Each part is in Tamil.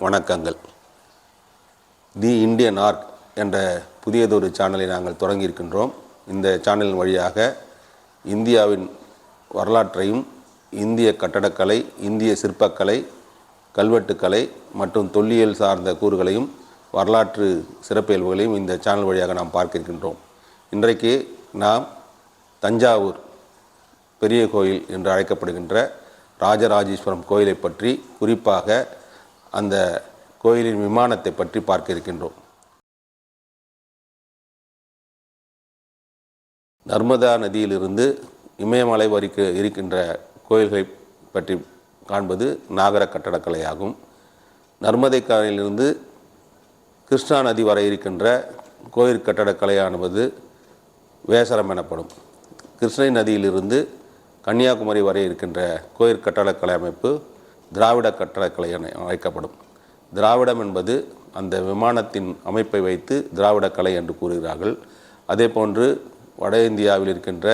வணக்கங்கள். தி இந்தியன் ஆர்க் என்ற புதியதொரு சேனலை நாங்கள் தொடங்கியிருக்கின்றோம். இந்த சேனலின் வழியாக இந்தியாவின் வரலாற்றையும், இந்திய கட்டடக்கலை, இந்திய சிற்பக்கலை, கல்வெட்டுக்கலை மற்றும் தொல்லியல் சார்ந்த கூறுகளையும், வரலாற்று சிறப்பியல்புகளையும் இந்த சேனல் வழியாக நாம் பார்க்க இருக்கின்றோம். இன்றைக்கு நாம் தஞ்சாவூர் பெரிய கோயில் என்று அழைக்கப்படுகின்ற ராஜராஜேஸ்வரம் கோயிலை பற்றி, குறிப்பாக அந்த கோயிலின் விமானத்தை பற்றி பார்க்க இருக்கின்றோம். நர்மதா நதியிலிருந்து இமயமலை வரைக்கும் இருக்கின்ற கோயில்களை பற்றி காண்பது நாகர கட்டடக்கலையாகும். நர்மதை கரையிலிருந்து கிருஷ்ணா நதி வரை இருக்கின்ற கோயில் கட்டடக்கலையானது வேசரம் எனப்படும். கிருஷ்ணை நதியிலிருந்து கன்னியாகுமரி வரை இருக்கின்ற கோயில் கட்டடக்கலை அமைப்பு திராவிட கட்டடக்கலை என அழைக்கப்படும். திராவிடம் என்பது அந்த விமானத்தின் அமைப்பை வைத்து திராவிட கலை என்று கூறுகிறார்கள். அதே போன்று வட இந்தியாவில் இருக்கின்ற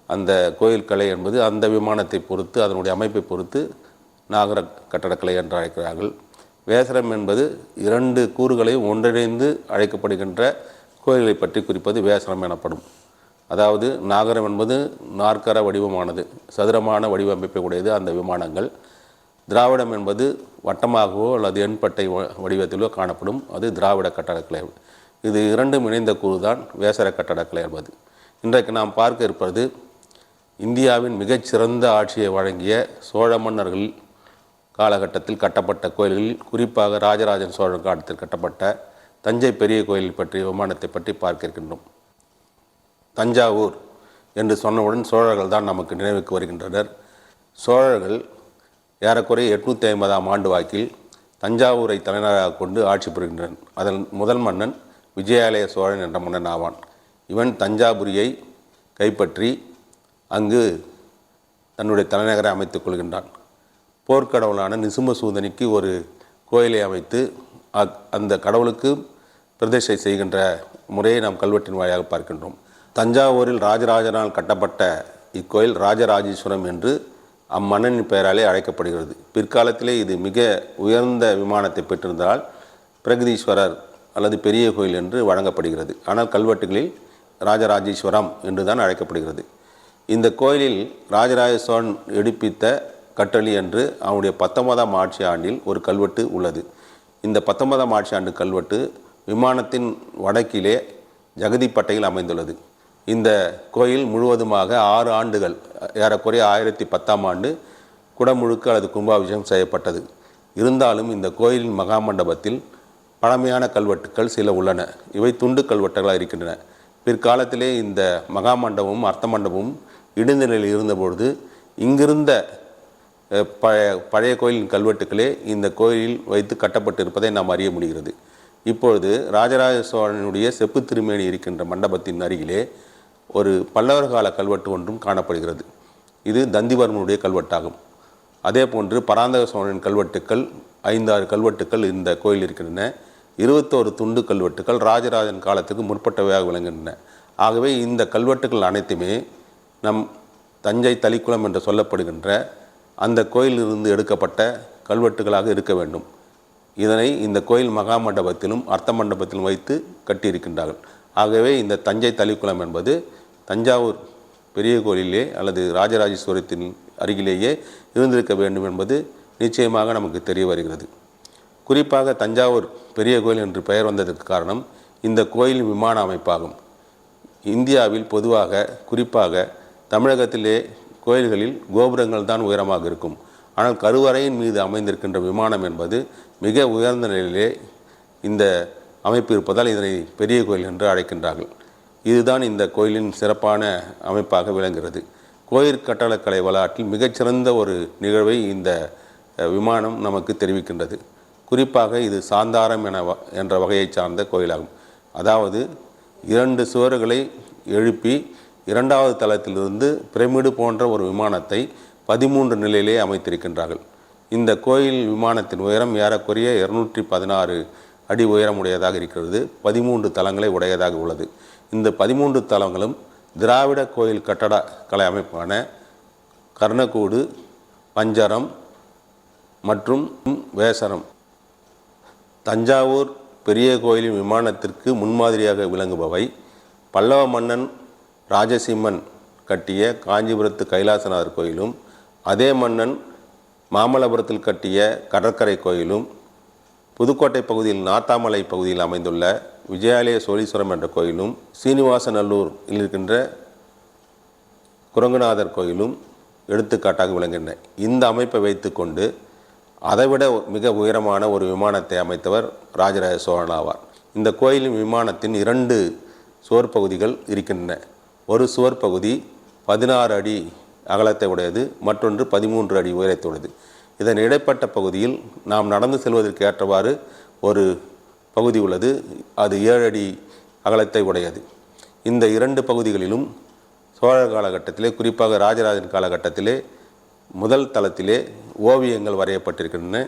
அந்த கோயில் கலை என்பது அந்த விமானத்தை பொறுத்து, அதனுடைய அமைப்பை பொறுத்து நாகர கட்டடக்கலை என்று அழைக்கிறார்கள். வேசரம் என்பது இரண்டு கூறுகளையும் ஒன்றிணைந்து அழைக்கப்படுகின்ற கோயில்களை பற்றி குறிப்பது வேசரம் எனப்படும். அதாவது நாகரம் என்பது நாற்கர வடிவமானது, சதுரமான வடிவமைப்பை உடையது அந்த விமானங்கள். திராவிடம் என்பது வட்டமாகவோ அல்லது எண்பட்டை வடிவத்திலோ காணப்படும், அது திராவிட கட்டடக்கலை. இது இரண்டும் இணைந்த கூறுதான் வேசர கட்டடக்கலை என்பது. இன்றைக்கு நாம் பார்க்க இருப்பது இந்தியாவின் மிகச்சிறந்த ஆட்சியை வழங்கிய சோழ மன்னர்கள் காலகட்டத்தில் கட்டப்பட்ட கோயில்களில், குறிப்பாக ராஜராஜன் சோழன் காலத்தில் கட்டப்பட்ட தஞ்சை பெரிய கோயில் பற்றிய விமானத்தை பற்றி பார்க்க இருக்கின்றோம். தஞ்சாவூர் என்று சொன்னவுடன் சோழர்கள் தான் நமக்கு நினைவுக்கு வருகின்றனர். சோழர்கள் ஏறக்குறைய 850ஆம் ஆண்டு வாக்கில் தஞ்சாவூரை தலைநகராக கொண்டு ஆட்சி புரிகின்றனர். அதன் முதல் மன்னன் விஜயாலய சோழன் என்ற மன்னன் ஆவான். இவன் தஞ்சாபுரியை கைப்பற்றி அங்கு தன்னுடைய தலைநகரை அமைத்துக் கொள்கின்றான். போர்க்கடவுளான நிசும்பசூதனிக்கு ஒரு கோயிலை அமைத்து அந்த கடவுளுக்கு பிரதிஷ்டை செய்கின்ற முறையை நாம் கல்வெட்டின் வாயிலாக பார்க்கின்றோம். தஞ்சாவூரில் ராஜராஜனால் கட்டப்பட்ட இக்கோயில் ராஜராஜேஸ்வரம் என்று அம்மன்னனின் பெயராலே அழைக்கப்படுகிறது. பிற்காலத்திலே இது மிக உயர்ந்த விமானத்தை பெற்றிருந்தால் பிரகதீஸ்வரர் அல்லது பெரிய கோயில் என்று வழங்கப்படுகிறது. ஆனால் கல்வெட்டுகளில் ராஜராஜேஸ்வரம் என்று தான் அழைக்கப்படுகிறது. இந்த கோயிலில் ராஜராஜ சோழன் எடுப்பித்த கட்டளி என்று அவனுடைய 19ஆம் ஆட்சி ஆண்டில் ஒரு கல்வெட்டு உள்ளது. இந்த 19ஆம் ஆட்சி ஆண்டு கல்வெட்டு விமானத்தின் வடக்கிலே ஜகதிப்பட்டையில் அமைந்துள்ளது. இந்த கோயில் முழுவதுமாக 6 ஆண்டுகள், ஏறக்குறைய 1010ஆம் ஆண்டு குடமுழுக்கு அல்லது கும்பாபிஷேகம் செய்யப்பட்டது. இருந்தாலும் இந்த கோயிலின் மகாமண்டபத்தில் பழமையான கல்வெட்டுக்கள் சில உள்ளன. இவை துண்டு கல்வெட்டுகளாக இருக்கின்றன. பிற்காலத்திலே இந்த மகாமண்டபமும் அர்த்த மண்டபமும் இடிந்த நிலையில் இருந்தபொழுது இங்கிருந்த பழைய கோயிலின் கல்வெட்டுக்களே இந்த கோயிலில் வைத்து கட்டப்பட்டிருப்பதை நாம் அறிய முடிகிறது. இப்பொழுது ராஜராஜ சோழனுடைய செப்பு திருமேனி இருக்கின்ற மண்டபத்தின் அருகிலே ஒரு பல்லவர் கால கல்வெட்டு ஒன்றும் காணப்படுகிறது. இது தந்திவர்மனுடைய கல்வெட்டாகும். அதே போன்று பராந்தக சோழனின் கல்வெட்டுக்கள் 5-6 கல்வெட்டுக்கள் இந்த கோயில் இருக்கின்றன. 21 துண்டு கல்வெட்டுக்கள் ராஜராஜன் காலத்துக்கு முற்பட்டவையாக விளங்குகின்றன. ஆகவே இந்த கல்வெட்டுக்கள் அனைத்துமே நம் தஞ்சை தளிக்குளம் என்று சொல்லப்படுகின்ற அந்த கோயிலிருந்து எடுக்கப்பட்ட கல்வெட்டுகளாக இருக்க வேண்டும். இதனை இந்த கோயில் மகாமண்டபத்திலும் அர்த்த மண்டபத்திலும் வைத்து கட்டியிருக்கின்றார்கள். ஆகவே இந்த தஞ்சை தளிக்குளம் என்பது தஞ்சாவூர் பெரிய கோயிலே அல்லது ராஜராஜேஸ்வரத்தின் அருகிலேயே இருந்திருக்க வேண்டும் என்பது நிச்சயமாக நமக்கு தெரிய வருகிறது. குறிப்பாக தஞ்சாவூர் பெரிய கோயில் என்று பெயர் வந்ததற்கு காரணம் இந்த கோயிலின் விமான அமைப்பாகும். இந்தியாவில் பொதுவாக, குறிப்பாக தமிழகத்திலே கோயில்களில் கோபுரங்கள் தான் உயரமாக இருக்கும். ஆனால் கருவறையின் மீது அமைந்திருக்கின்ற விமானம் என்பது மிக உயர்ந்த நிலையிலே இந்த அமைப்பு இருப்பதால் இதனை பெரிய கோயில் என்று அழைக்கின்றார்கள். இதுதான் இந்த கோயிலின் சிறப்பான அமைப்பாக விளங்குகிறது. கோயில் கட்டடக்கலை வரலாற்றில் மிகச்சிறந்த ஒரு நிகழ்வை இந்த விமானம் நமக்கு தெரிவிக்கின்றது. குறிப்பாக இது சாந்தாரம் என்ற வகையை சார்ந்த கோயிலாகும். அதாவது 2 சுவர்களை எழுப்பி 2வது தளத்திலிருந்து பிரமிடு போன்ற ஒரு விமானத்தை 13 நிலையிலே அமைத்திருக்கின்றார்கள். இந்த கோயில் விமானத்தின் உயரம் ஏறக்குறைய 216 அடி உயரமுடையதாக இருக்கிறது. 13 தளங்களை உடையதாக உள்ளது. இந்த 13 தளங்களும் திராவிட கோயில் கட்டடக்கலை அமைப்பான கர்ணக்கூடு, பஞ்சரம் மற்றும் வேசரம் தஞ்சாவூர் பெரிய கோயிலின் விமானத்திற்கு முன்மாதிரியாக விளங்குபவை பல்லவ மன்னன் ராஜசிம்மன் கட்டிய காஞ்சிபுரத்து கைலாசநாதர் கோயிலும், அதே மன்னன் மாமல்லபுரத்தில் கட்டிய கடற்கரை கோயிலும், புதுக்கோட்டை பகுதியில் நாத்தாமலை பகுதியில் அமைந்துள்ள விஜயாலய சோழீஸ்வரம் என்ற கோயிலும், சீனிவாசநல்லூரில் இருக்கின்ற குரங்குநாதர் கோயிலும் எடுத்துக்காட்டாக விளங்குகின்றன. இந்த அமைப்பை வைத்துக்கொண்டு அதைவிட மிக உயரமான ஒரு விமானத்தை அமைத்தவர் ராஜராஜ சோழன் ஆவார். இந்த கோயிலின் விமானத்தின் 2 சுவர் பகுதிகள் இருக்கின்றன. ஒரு சுவர் பகுதி 16 அடி அகலத்தை உடையது, மற்றொன்று 13 அடி உயரத்தை உடையது. இதன் இடைப்பட்ட பகுதியில் நாம் நடந்து செல்வதற்கு ஏற்றவாறு ஒரு பகுதி உள்ளது, அது 7 அடி அகலத்தை உடையது. இந்த 2 பகுதிகளிலும் சோழர் காலகட்டத்திலே, குறிப்பாக ராஜராஜன் காலகட்டத்திலே முதல் தளத்திலே ஓவியங்கள் வரையப்பட்டிருக்கின்றன.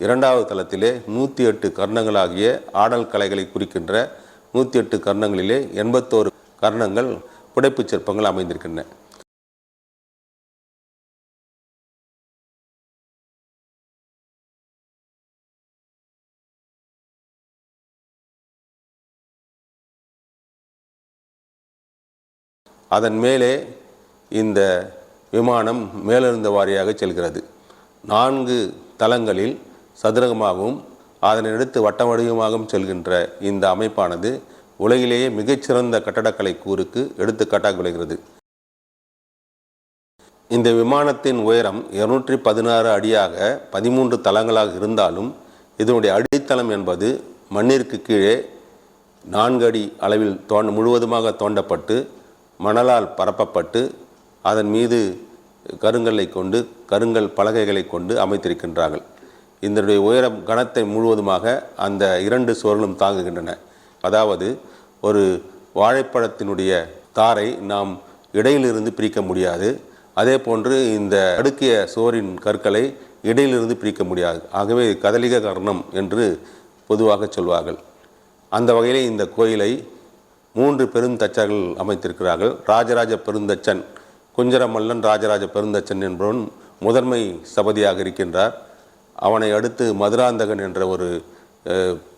2வது தளத்திலே 108 கர்ணங்களாகிய ஆடல் கலைகளை குறிக்கின்ற 108 கர்ணங்களிலே 81 கர்ணங்கள் புடைப்புச் சிற்பங்கள் அமைந்திருக்கின்றன. அதன் மேலே இந்த விமானம் மேலிருந்த வாரியாக செல்கிறது. 4 தளங்களில் சதுரகமாகவும் அதனை எடுத்து வட்ட வடிவமாகவும் செல்கின்ற இந்த அமைப்பானது உலகிலேயே மிகச்சிறந்த கட்டடக்கலை கூறுக்கு எடுத்துக்காட்டாக விளங்குகிறது. இந்த விமானத்தின் உயரம் 216 அடியாக 13 தளங்களாக இருந்தாலும் இதனுடைய அடித்தளம் என்பது மண்ணிற்கு கீழே 4 அடி அளவில் முழுவதுமாக தோண்டப்பட்டு மணலால் பரப்பப்பட்டு அதன் மீது கருங்கல் பலகைகளை கொண்டு அமைத்திருக்கின்றார்கள். இதனுடைய உயரம் கனத்தை முழுவதுமாக அந்த 2 சுவர்களும் தாங்குகின்றன. அதாவது ஒரு வாழைப்பழத்தினுடைய தாரை நாம் இடையிலிருந்து பிரிக்க முடியாது, அதே போன்று இந்த அடுக்கிய சுவரின் கற்களை இடையிலிருந்து பிரிக்க முடியாது. ஆகவே கதலிக கர்ணம் என்று பொதுவாக சொல்வார்கள். அந்த வகையிலே இந்த கோயிலை 3 பெருந்தச்சர்கள் அமைத்திருக்கிறார்கள். ராஜராஜ பெருந்தச்சன், குஞ்சர மல்லன் ராஜராஜ பெருந்தச்சன் என்பவன் முதன்மை சபதியாக இருக்கின்றார். அவனை அடுத்து மதுராந்தகன் என்ற ஒரு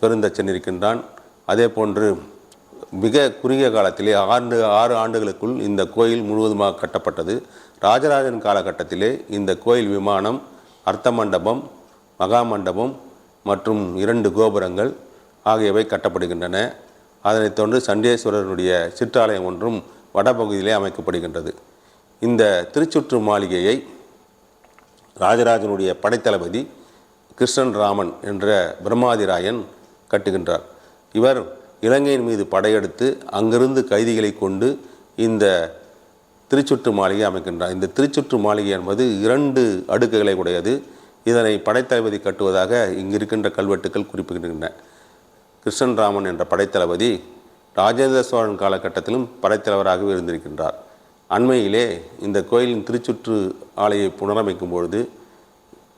பெருந்தச்சன் இருக்கின்றான். அதே போன்று மிக குறுகிய காலத்திலே 6 ஆண்டுகளுக்குள் இந்த கோயில் முழுவதுமாக கட்டப்பட்டது. ராஜராஜன் காலகட்டத்திலே இந்த கோயில் விமானம், அர்த்த மண்டபம், மகா மண்டபம் மற்றும் 2 கோபுரங்கள் ஆகியவை கட்டப்படுகின்றன. அதனைத் தொடர்ந்து சண்டேஸ்வரருடைய சிற்றாலயம் ஒன்றும் வடபகுதியிலே அமைக்கப்படுகின்றது. இந்த திருச்சுற்று மாளிகையை ராஜராஜனுடைய படைத்தளபதி கிருஷ்ணன் ராமன் என்ற பிரம்மாதிராயன் கட்டுகின்றார். இவர் இலங்கையின் மீது படையெடுத்து அங்கிருந்து கைதிகளை கொண்டு இந்த திருச்சுற்று மாளிகை அமைக்கின்றார். இந்த திருச்சுற்று மாளிகை என்பது 2 அடுக்குகளை உடையது. இதனை படைத்தளபதி கட்டுவதாக இங்கு இருக்கின்ற கல்வெட்டுக்கள் குறிப்பிடுகின்றன. கிருஷ்ணன் ராமன் என்ற படைத்தளபதி ராஜேந்திர சோழன் காலகட்டத்திலும் படைத்தலைவராகவே இருந்திருக்கின்றார். அண்மையிலே இந்த கோயிலின் திருச்சுற்று ஆலையை புனரமைக்கும் பொழுது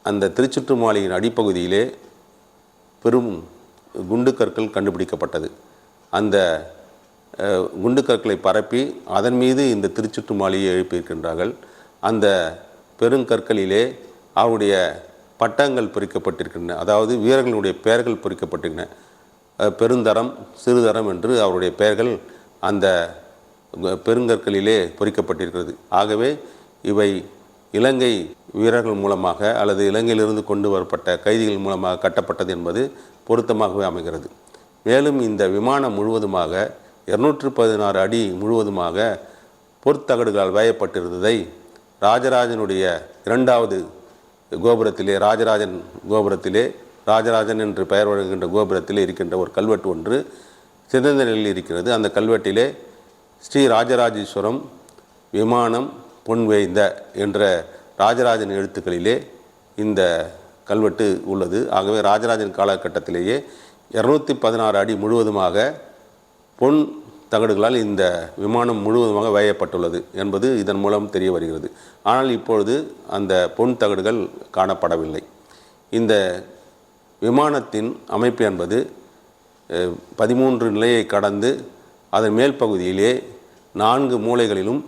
அந்த திருச்சுற்று மாளிகையின் அடிப்பகுதியிலே பெரும் குண்டுக்கற்கள் கண்டுபிடிக்கப்பட்டது. அந்த குண்டுக்கற்களை பரப்பி அதன் மீது இந்த திருச்சுற்று மாளிகையை எழுப்பியிருக்கின்றார்கள். அந்த பெருங்கற்களிலே அவருடைய பட்டங்கள் பொறிக்கப்பட்டிருக்கின்றன, அதாவது வீரர்களுடைய பெயர்கள் பொறிக்கப்பட்டிருக்கின்றன. பெருந்தரம், சிறுதரம் என்று அவருடைய பெயர்கள் அந்த பெருங்கற்களிலே பொறிக்கப்பட்டிருக்கிறது. ஆகவே இவை இலங்கை வீரர்கள் மூலமாக அல்லது இலங்கையிலிருந்து கொண்டு வரப்பட்ட கைதிகள் மூலமாக கட்டப்பட்டது என்பது பொருத்தமாகவே அமைகிறது. மேலும் இந்த விமானம் முழுவதுமாக 216 அடி முழுவதுமாக பொற்தகடுகளால் வேயப்பட்டிருந்ததை ராஜராஜனுடைய 2வது கோபுரத்திலே, ராஜராஜன் என்று பெயர் வழங்குகின்ற கோபுரத்திலே இருக்கின்ற ஒரு கல்வெட்டு ஒன்று சிதைந்த நிலையில் இருக்கிறது. அந்த கல்வெட்டிலே ஸ்ரீ ராஜராஜேஸ்வரம் விமானம் பொன்வேய்ந்த என்ற ராஜராஜன் எழுத்துக்களிலே இந்த கல்வெட்டு உள்ளது. ஆகவே ராஜராஜன் காலகட்டத்திலேயே 216 அடி முழுவதுமாக பொன் தகடுகளால் இந்த விமானம் முழுவதுமாக வேயப்பட்டுள்ளது என்பது இதன் மூலம் தெரிய வருகிறது. ஆனால் இப்பொழுது அந்த பொன் தகடுகள் காணப்படவில்லை. இந்த விமானத்தின் அமைப்பு என்பது 13 நிலையை கடந்து அதன் மேல் பகுதியிலே 4 மூலைகளிலும்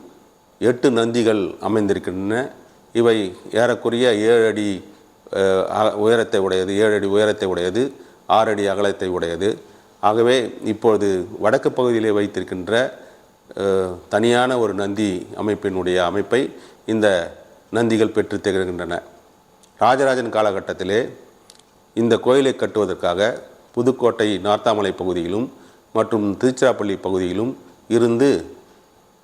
8 நந்திகள் அமைந்திருக்கின்றன. இவை ஏறக்குறைய 7 அடி உயரத்தை உடையது. 6 அடி அகலத்தை உடையது. ஆகவே இப்பொழுது வடக்கு பகுதியிலே வைத்திருக்கின்ற தனியான ஒரு நந்தி அமைப்பினுடைய அமைப்பை இந்த நந்திகள் பெற்று திகழ்கின்றன. ராஜராஜன் காலகட்டத்திலே இந்த கோயிலை கட்டுவதற்காக புதுக்கோட்டை நார்த்தாமலை பகுதியிலும் மற்றும் திருச்சிராப்பள்ளி பகுதியிலும் இருந்து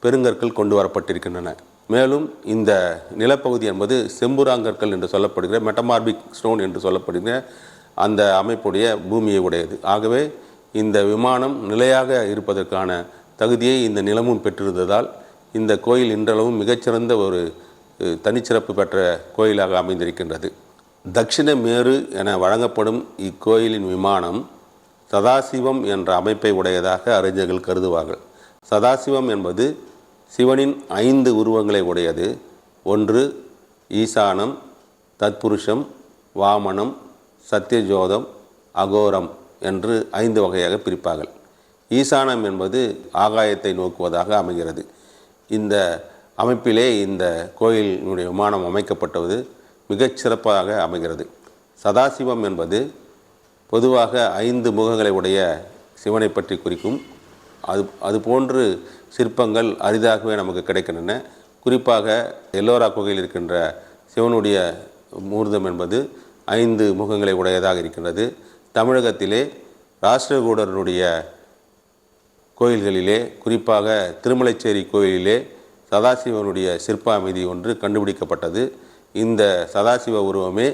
பெருங்கற்கள் கொண்டு வரப்பட்டிருக்கின்றன. மேலும் இந்த நிலப்பகுதி என்பது செம்புராங்கற்கள் என்று சொல்லப்படுகிற மெட்டமார்பிக் ஸ்டோன் என்று சொல்லப்படுகிற அந்த அமைப்புடைய பூமியை உடையது. ஆகவே இந்த விமானம் நிலையாக இருப்பதற்கான தகுதியை இந்த நிலமும் பெற்றிருந்ததால் இந்த கோயில் இன்றளவும் மிகச்சிறந்த ஒரு தனிச்சிறப்பு பெற்ற கோயிலாக அமைந்திருக்கின்றது. தட்சிண மேரு என வழங்கப்படும் இக்கோயிலின் விமானம் சதாசிவம் என்ற அமைப்பை உடையதாக அறிஞர்கள் கருதுவார்கள். சதாசிவம் என்பது சிவனின் 5 உருவங்களை உடையது. 1 ஈசானம், தத்புருஷம், வாமனம், சத்தியஜோதம், அகோரம் என்று 5 வகையாக பிரிப்பார்கள். ஈசானம் என்பது ஆகாயத்தை நோக்குவதாக அமைகிறது. இந்த அமைப்பிலே இந்த கோயிலினுடைய விமானம் அமைக்கப்பட்டது மிகச்சிறப்பாக அமைகிறது. சதாசிவம் என்பது பொதுவாக 5 முகங்களை உடைய சிவனை பற்றி குறிக்கும். அதுபோன்று சிற்பங்கள் அரிதாகவே நமக்கு கிடைக்கின்றன. குறிப்பாக எல்லோரா குகையில் இருக்கின்ற சிவனுடைய மூர்த்தம் என்பது 5 முகங்களை உடையதாக இருக்கின்றது. தமிழகத்திலே ராஷ்டிரகூடருடைய கோயில்களிலே குறிப்பாக திருமலைச்சேரி கோயிலிலே சதாசிவனுடைய சிற்ப அமைதி ஒன்று கண்டுபிடிக்கப்பட்டது. இந்த சதாசிவ உருவமே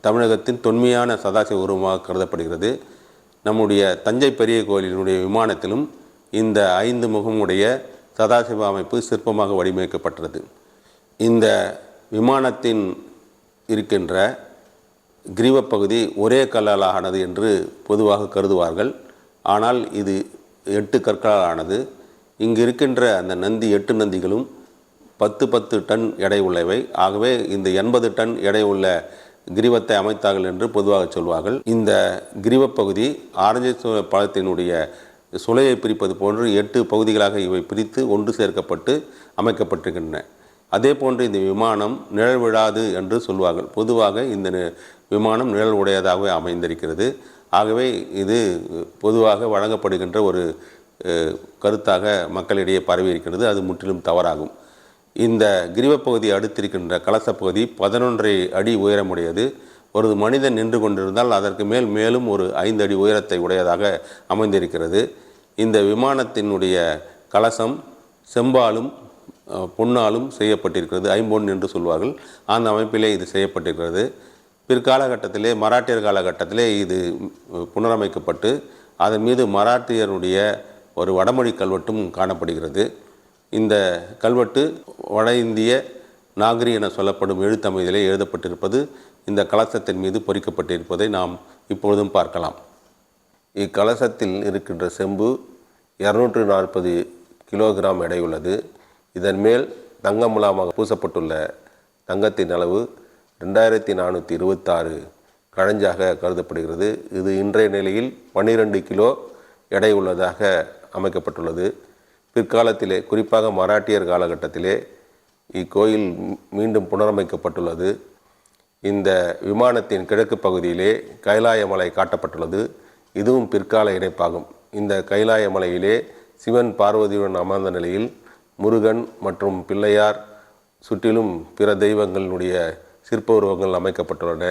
தமிழகத்தின் தொன்மையான சதாசிவ உருவமாக கருதப்படுகிறது. நம்முடைய தஞ்சை பெரிய கோயிலினுடைய விமானத்திலும் இந்த 5 முகமுடைய சதாசிவ அமைப்பு சிற்பமாக வடிவமைக்கப்பட்டது. இந்த விமானத்தின் இருக்கின்ற கிரீவப்பகுதி ஒரே கல்லால் ஆனது என்று பொதுவாக கருதுவார்கள். ஆனால் இது 8 கற்களால் ஆனது. இங்கு இருக்கின்ற அந்த நந்தி 8 நந்திகளும் 10 டன் எடை உள்ளவை. ஆகவே இந்த 80 டன் எடை உள்ள கிரீவத்தை அமைத்தார்கள் என்று பொதுவாக சொல்வார்கள். இந்த கிரீவப்பகுதி ஆரஞ்சு பழத்தினுடைய சுளையை பிரிப்பது போன்று 8 பகுதிகளாக இவை பிரித்து ஒன்று சேர்க்கப்பட்டு அமைக்கப்பட்டிருக்கின்றன. அதே போன்று இந்த விமானம் நிழல் விழாது என்று சொல்வார்கள். பொதுவாக இந்த விமானம் நிழல் உடையதாகவே அமைந்திருக்கிறது. ஆகவே இது பொதுவாக வழங்கப்படுகின்ற ஒரு கருத்தாக மக்களிடையே பரவி இருக்கிறது. அது முற்றிலும் தவறாகும். இந்த கிரீவப்பகுதி அடுத்திருக்கின்ற கலசப்பகுதி 11.5 அடி உயரமுடையது. ஒரு மனிதன் நின்று கொண்டிருந்தால் அதற்கு மேலும் ஒரு 5 அடி உயரத்தை உடையதாக அமைந்திருக்கிறது. இந்த விமானத்தினுடைய கலசம் செம்பாலும் பொன்னாலும் செய்யப்பட்டிருக்கிறது. ஐம்பொன் என்று சொல்வார்கள். அந்த அமைப்பிலே இது செய்யப்பட்டிருக்கிறது. பிற்காலகட்டத்திலே மராட்டியர் காலகட்டத்திலே இது புனரமைக்கப்பட்டு அதன் மீது மராட்டியருடைய ஒரு வடமொழி கல்வெட்டும் காணப்படுகிறது. இந்த கல்வெட்டு வட இந்திய நாகரி என சொல்லப்படும் எழுத்தமைதிலே எழுதப்பட்டிருப்பது இந்த கலசத்தின் மீது பொறிக்கப்பட்டிருப்பதை நாம் இப்பொழுதும் பார்க்கலாம். இக்கலசத்தில் இருக்கின்ற செம்பு 240 கிலோகிராம் எடையுள்ளது. இதன் மேல் தங்க முலாமாக பூசப்பட்டுள்ள தங்கத்தின் அளவு 2426 கழஞ்சாக கருதப்படுகிறது. இது இன்றைய நிலையில் 12 கிலோ எடை உள்ளதாக அமைக்கப்பட்டுள்ளது. பிற்காலத்திலே குறிப்பாக மராட்டியர் காலகட்டத்திலே இக்கோயில் மீண்டும் புனரமைக்கப்பட்டுள்ளது. இந்த விமானத்தின் கிழக்கு பகுதியிலே கைலாயமலை காட்டப்பட்டுள்ளது. இதுவும் பிற்கால இணைப்பாகும். இந்த கைலாயமலையிலே சிவன் பார்வதியுடன் அமர்ந்த நிலையில் முருகன் மற்றும் பிள்ளையார் சுற்றிலும் பிற தெய்வங்களுடைய சிற்ப உருவங்கள் அமைக்கப்பட்டுள்ளன.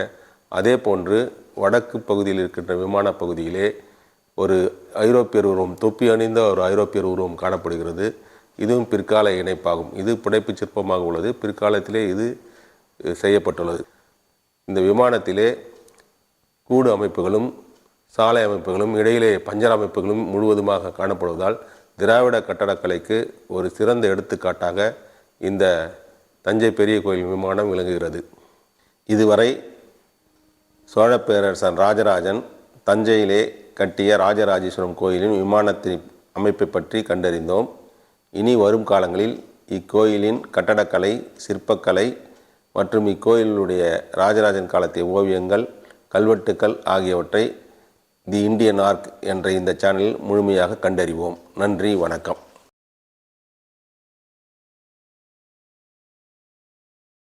அதே போன்று வடக்கு பகுதியில் இருக்கின்ற விமான பகுதியிலே ஒரு ஐரோப்பியர் உருவம், தொப்பி அணிந்த ஒரு ஐரோப்பியர் உருவம் காணப்படுகிறது. இதுவும் பிற்கால இணைப்பாகும். இது புடைப்பு சிற்பமாக உள்ளது. பிற்காலத்திலே இது செய்யப்பட்டுள்ளது. இந்த விமானத்திலே கூடு அமைப்புகளும் சாலை அமைப்புகளும் இடையிலே பஞ்சர் அமைப்புகளும் முழுவதுமாக காணப்படுவதால் திராவிட கட்டடக்கலைக்கு ஒரு சிறந்த எடுத்துக்காட்டாக இந்த தஞ்சை பெரிய கோயில் விமானம் விளங்குகிறது. இதுவரை சோழ பேரரசன் ராஜராஜன் தஞ்சையிலே கட்டிய ராஜராஜேஸ்வரம் கோயிலின் விமானத்தின் அமைப்பை பற்றி கண்டறிந்தோம். இனி வரும் காலங்களில் இக்கோயிலின் கட்டடக்கலை, சிற்பக்கலை மற்றும் இக்கோயிலுடைய ராஜராஜன் காலத்திய ஓவியங்கள், கல்வெட்டுக்கள் ஆகியவற்றை தி இந்தியன் ஆர்க் என்ற இந்த சேனலில் முழுமையாக கண்டறிவோம். நன்றி, வணக்கம்.